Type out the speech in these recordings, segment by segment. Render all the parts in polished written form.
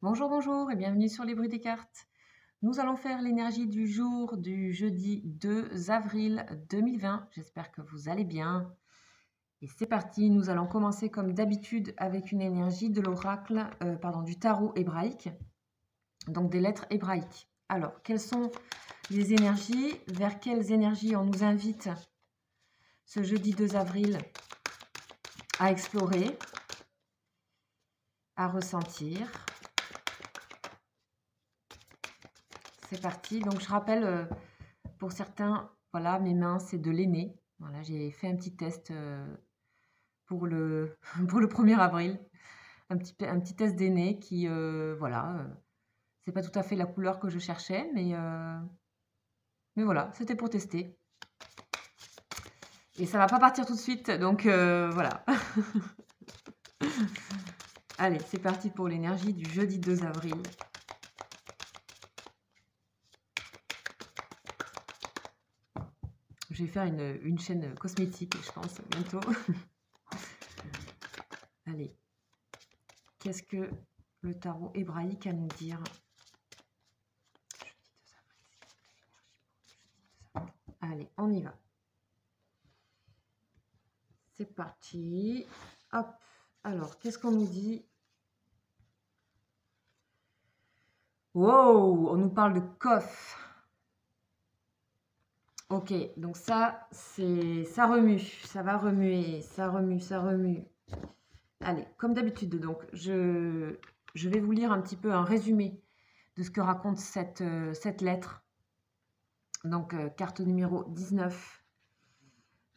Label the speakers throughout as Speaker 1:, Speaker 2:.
Speaker 1: Bonjour, bonjour et bienvenue sur les bruits des cartes. Nous allons faire l'énergie du jour du jeudi 2 avril 2020. J'espère que vous allez bien. Et c'est parti, nous allons commencer comme d'habitude avec une énergie de l'oracle, du tarot hébraïque, donc des lettres hébraïques. Alors, quelles sont les énergies? Vers quelles énergies on nous invite ce jeudi 2 avril à explorer, à ressentir? C'est parti. Donc, je rappelle, pour certains, voilà, mes mains, c'est de l'aîné. Voilà, j'ai fait un petit test pour le, pour le 1er avril. Un petit test d'aîné qui, voilà, c'est pas tout à fait la couleur que je cherchais, mais voilà, c'était pour tester. Et ça va pas partir tout de suite, donc voilà. Allez, c'est parti pour l'énergie du jeudi 2 avril. Je vais faire une chaîne cosmétique, je pense, bientôt. Allez, qu'est-ce que le tarot hébraïque a à nous dire? Allez, on y va. C'est parti. Hop. Alors, qu'est-ce qu'on nous dit? Wow, on nous parle de coffre. Ok, donc ça, ça remue, ça va remuer, ça remue, ça remue. Allez, comme d'habitude, donc je vais vous lire un petit peu un résumé de ce que raconte cette lettre. Donc, carte numéro 19.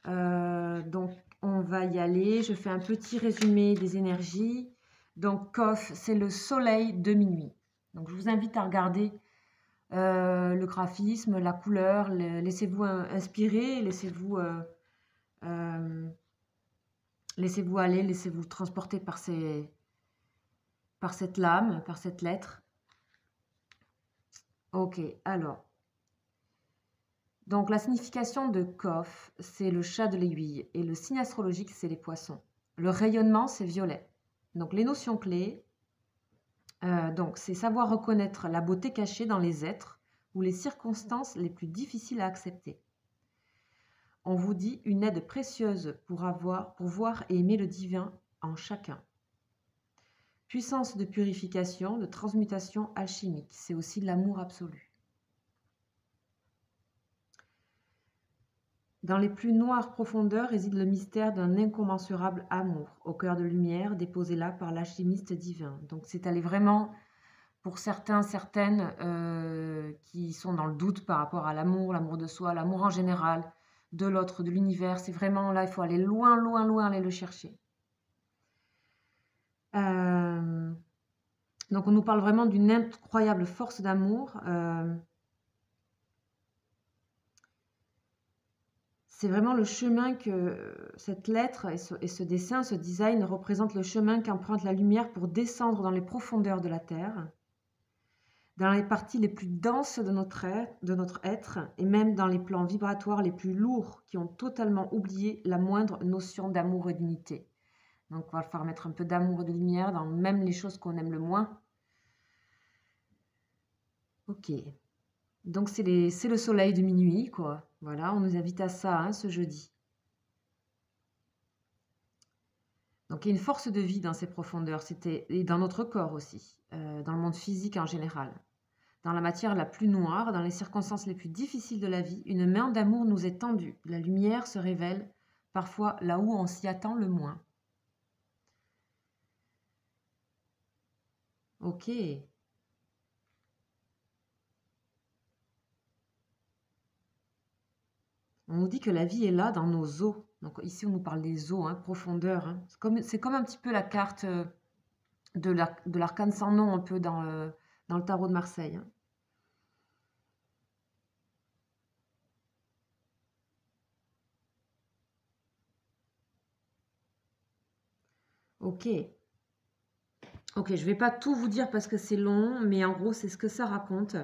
Speaker 1: Donc, on va y aller. Je fais un petit résumé des énergies. Donc, Kof, c'est le soleil de minuit. Donc, je vous invite à regarder le graphisme, la couleur. Laissez-vous inspirer, laissez-vous aller, laissez-vous transporter par cette lame, par cette lettre. Ok, alors. Donc, la signification de Kof, c'est le chat de l'aiguille. Et le signe astrologique, c'est les poissons. Le rayonnement, c'est violet. Donc, les notions clés, donc, c'est savoir reconnaître la beauté cachée dans les êtres ou les circonstances les plus difficiles à accepter. On vous dit une aide précieuse pour voir et aimer le divin en chacun. Puissance de purification, de transmutation alchimique, c'est aussi l'amour absolu. Dans les plus noires profondeurs réside le mystère d'un incommensurable amour, au cœur de lumière, déposé là par l'alchimiste divin. Donc c'est aller vraiment, pour certains, certaines, qui sont dans le doute par rapport à l'amour, l'amour de soi, l'amour en général, de l'autre, de l'univers. C'est vraiment là, il faut aller loin, loin, loin, aller le chercher. Donc on nous parle vraiment d'une incroyable force d'amour. C'est vraiment le chemin que cette lettre et ce dessin, ce design représente le chemin qu'emprunte la lumière pour descendre dans les profondeurs de la Terre, dans les parties les plus denses de notre être et même dans les plans vibratoires les plus lourds qui ont totalement oublié la moindre notion d'amour et d'unité. Donc, il va falloir mettre un peu d'amour et de lumière dans même les choses qu'on aime le moins. Ok. Donc, c'est le soleil de minuit, quoi. Voilà, on nous invite à ça, hein, ce jeudi. Donc, il y a une force de vie dans ces profondeurs, et dans notre corps aussi, dans le monde physique en général. Dans la matière la plus noire, dans les circonstances les plus difficiles de la vie, une main d'amour nous est tendue. La lumière se révèle, parfois là où on s'y attend le moins. Ok. On nous dit que la vie est là dans nos os. Donc ici, on nous parle des os, hein, profondeur. Hein. C'est comme un petit peu la carte de l'arcane sans nom, un peu dans le tarot de Marseille. Hein. Ok. Ok, je ne vais pas tout vous dire parce que c'est long, mais en gros, c'est ce que ça raconte.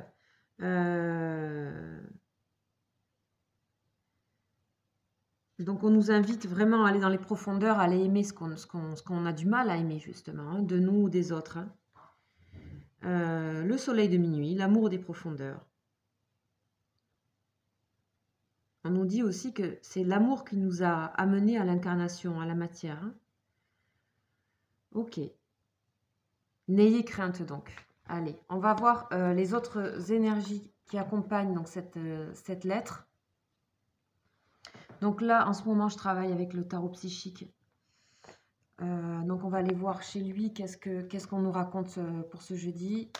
Speaker 1: Donc, on nous invite vraiment à aller dans les profondeurs, à aller aimer ce qu'on a du mal à aimer, justement, hein, de nous ou des autres. Hein. le soleil de minuit, l'amour des profondeurs. On nous dit aussi que c'est l'amour qui nous a amenés à l'incarnation, à la matière. Hein. Ok. N'ayez crainte donc. Allez, on va voir les autres énergies qui accompagnent donc cette lettre. Donc là, en ce moment, je travaille avec le tarot psychique. Donc on va aller voir chez lui qu'est-ce qu'on nous raconte pour ce jeudi.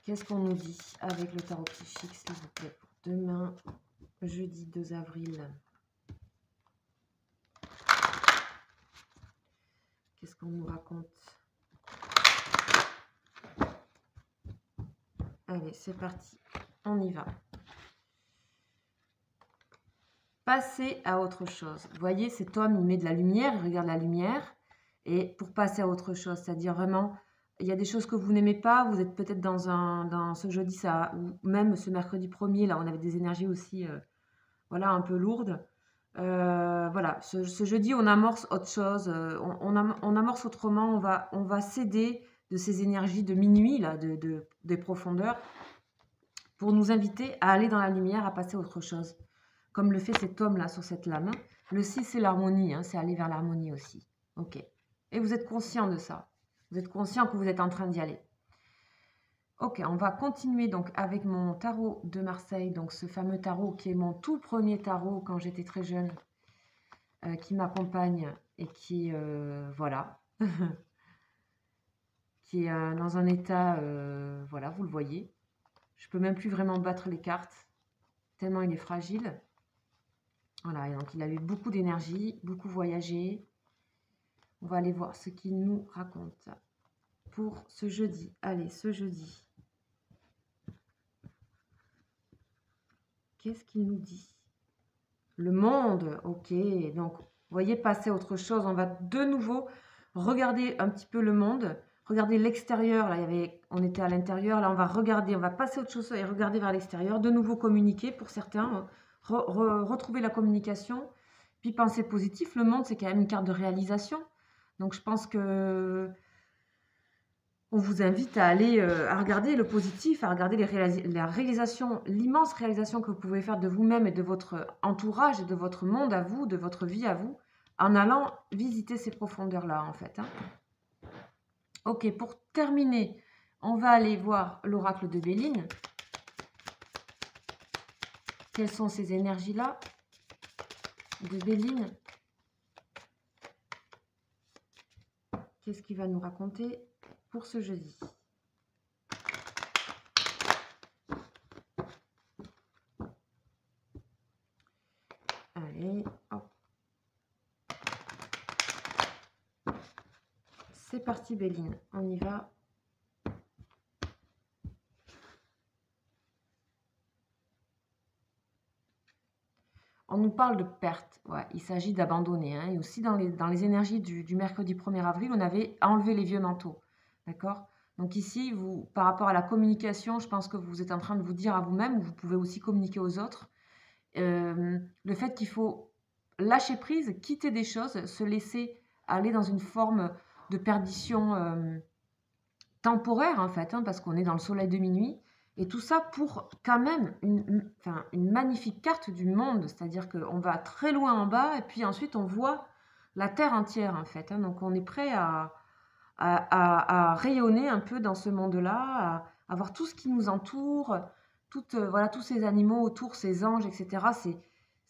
Speaker 1: Qu'est-ce qu'on nous dit avec le tarot psychique, s'il vous plaît, pour demain, jeudi 2 avril. Qu'est-ce qu'on nous raconte? Allez, c'est parti. On y va. Passer à autre chose. Vous voyez, cet homme, il met de la lumière, il regarde la lumière. Et pour passer à autre chose, c'est-à-dire vraiment, il y a des choses que vous n'aimez pas, vous êtes peut-être dans ce jeudi, ça, ou même ce mercredi 1er, là, on avait des énergies aussi, voilà, un peu lourdes. Voilà, ce jeudi, on amorce autre chose, on amorce autrement, on va céder de ces énergies de minuit, là, des profondeurs, pour nous inviter à aller dans la lumière, à passer à autre chose. Comme le fait cet homme-là sur cette lame. Le 6, c'est l'harmonie, hein, c'est aller vers l'harmonie aussi. Ok. Et vous êtes conscient de ça. Vous êtes conscient que vous êtes en train d'y aller. Ok, on va continuer donc avec mon tarot de Marseille, donc ce fameux tarot qui est mon tout premier tarot quand j'étais très jeune, qui m'accompagne et qui, voilà, qui est dans un état, voilà, vous le voyez. Je peux même plus vraiment battre les cartes, tellement il est fragile. Voilà, et donc il a eu beaucoup d'énergie, beaucoup voyagé. On va aller voir ce qu'il nous raconte pour ce jeudi. Allez, ce jeudi. Qu'est-ce qu'il nous dit? Le monde, ok. Donc, vous voyez, passer à autre chose. On va de nouveau regarder un petit peu le monde. Regarder l'extérieur. Là, on était à l'intérieur. Là, on va regarder. On va passer à autre chose et regarder vers l'extérieur. De nouveau communiquer pour certains. Retrouver la communication. Puis penser positif. Le monde, c'est quand même une carte de réalisation. Donc, je pense que on vous invite à aller à regarder le positif, à regarder la réalisation, l'immense réalisation que vous pouvez faire de vous-même et de votre entourage et de votre monde à vous, de votre vie à vous, en allant visiter ces profondeurs-là, en fait. Hein. Ok, pour terminer, on va aller voir l'oracle de Béline. Quelles sont ces énergies-là de Béline? Qu'est-ce qu'il va nous raconter pour ce jeudi? Allez, hop. C'est parti Béline, on y va. On nous parle de perte, ouais, il s'agit d'abandonner. Hein, et aussi dans les énergies du mercredi 1er avril, on avait enlevé les vieux manteaux. D'accord? Donc ici, vous, par rapport à la communication, je pense que vous êtes en train de vous dire à vous-même, ou vous pouvez aussi communiquer aux autres, le fait qu'il faut lâcher prise, quitter des choses, se laisser aller dans une forme de perdition temporaire en fait, hein, parce qu'on est dans le soleil de minuit. Et tout ça pour quand même une magnifique carte du monde, c'est-à-dire qu'on va très loin en bas et puis ensuite on voit la Terre entière en fait. Hein, donc on est prêt à rayonner un peu dans ce monde-là, à voir tout ce qui nous entoure, voilà, tous ces animaux autour, ces anges, etc.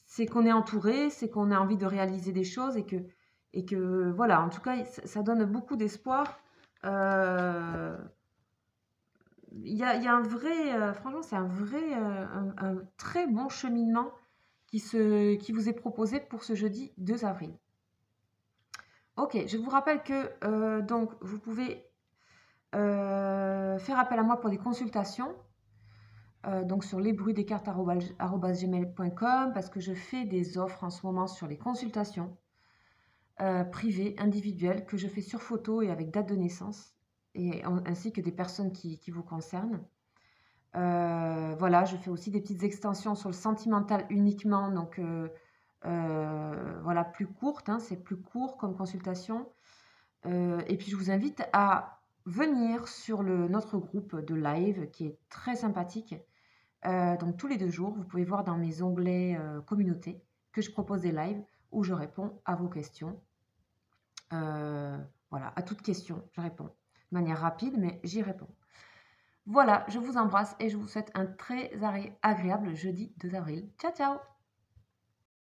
Speaker 1: C'est qu'on est entouré, c'est qu'on a envie de réaliser des choses et que voilà, en tout cas, ça donne beaucoup d'espoir. Il y a un vrai, franchement, c'est un vrai, un très bon cheminement qui vous est proposé pour ce jeudi 2 avril. Ok, je vous rappelle que donc vous pouvez faire appel à moi pour des consultations. Donc sur lesbruitsdescartes@gmail.com parce que je fais des offres en ce moment sur les consultations privées, individuelles, que je fais sur photo et avec date de naissance, ainsi que des personnes qui vous concernent. Voilà, je fais aussi des petites extensions sur le sentimental uniquement, donc voilà, plus courtes, hein, c'est plus court comme consultation. Et puis je vous invite à venir sur notre groupe de live qui est très sympathique. Donc tous les 2 jours, vous pouvez voir dans mes onglets, communauté que je propose des lives où je réponds à vos questions. Voilà, à toutes questions, je réponds. De manière rapide, mais j'y réponds. Voilà, je vous embrasse et je vous souhaite un très agréable jeudi 2 avril. Ciao, ciao!